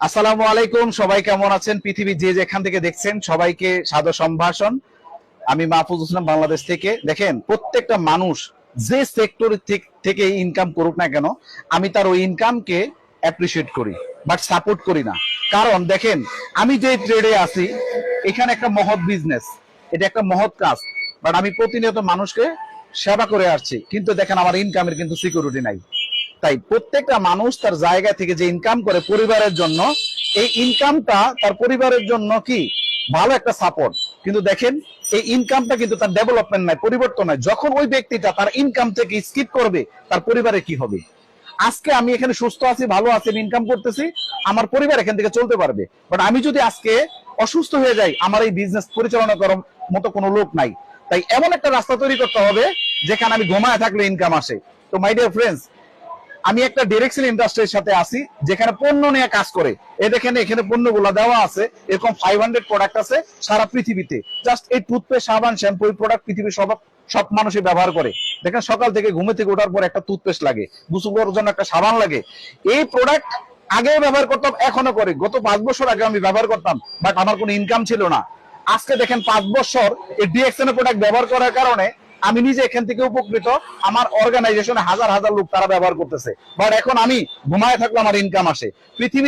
আসসালামু আলাইকুম, সবাই কেমন আছেন? পৃথিবী যে যেখান থেকে দেখছেন সবাইকে সাদর সম্ভাষণ। আমি মাহফুজ হোসেন, বাংলাদেশ থেকে। দেখেন, প্রত্যেকটা মানুষ যে সেক্টর থেকে ইনকাম করুক না কেন, আমি তার ওই ইনকামকে অ্যাপ্রিসিয়েট করি, বাট সাপোর্ট করি না। কারণ দেখেন, আমি যে ট্রেডে আছি, এখানে একটা মহৎ বিজনেস, এটা একটা মহৎ কাজ, বাট আমি প্রতিনিয়ত মানুষকে সেবা করে আসছি, কিন্তু দেখেন আমার ইনকামের কিন্তু সিকিউরিটি নাই। তাই প্রত্যেকটা মানুষ তার জায়গা থেকে যে ইনকাম করে পরিবারের জন্য, এই ইনকামটা তার পরিবারের জন্য কি ভালো একটা সাপোর্ট। কিন্তু দেখেন, এই ইনকামটা কিন্তু তার ডেভেলপমেন্ট নাই, পরিবর্তন নাই। যখন ওই ব্যক্তিটা তার ইনকাম থেকে স্কিপ করবে, তার পরিবারে কি হবে? আজকে আমি এখানে সুস্থ আছি, ভালো আছি, ইনকাম করতেছি, আমার পরিবার এখান থেকে চলতে পারবে। বাট আমি যদি আজকে অসুস্থ হয়ে যাই, আমার এই বিজনেস পরিচালনা করার মতো কোনো লোক নাই। তাই এমন একটা রাস্তা তৈরি করতে হবে যেখানে আমি ঘুমায় থাকলে ইনকাম আসে। তো মাই ডিয়ার ফ্রেন্ডস, আমি একটা ডিরেকশন ইন্ডাস্ট্রির সাথে আছি, যেখানে পণ্য নিয়ে কাজ করে। দেখেন, এখানে পণ্যগুলো দেওয়া আছে, এরকম 500 প্রোডাক্ট আছে সারা পৃথিবীতে। জাস্ট এই টুথপেস্ট, সাবান, শ্যাম্পু, এই প্রোডাক্ট পৃথিবীর সব মানুষই ব্যবহার করে। দেখেন, সকাল থেকে ঘুমে থেকে ওঠার পর একটা টুথপেস্ট লাগে, গোসল করার জন্য একটা সাবান লাগে। এই প্রোডাক্ট আগে ব্যবহার করতাম, এখনো করে। গত 5 বছর আগে আমি ব্যবহার করতাম, বাট আমার কোনো ইনকাম ছিল না। আজকে দেখেন, 5 বছর এই ডিএক্সএন প্রোডাক্ট ব্যবহার করার কারণে আমি নিজে এখান থেকে উপকৃত, আমার অর্গানাইজেশনে হাজার হাজার লোক তারা ব্যবহার করতেছে। বাট এখন আমি ঘুমায় থাকলে আমার ইনকাম আসে। পৃথিবী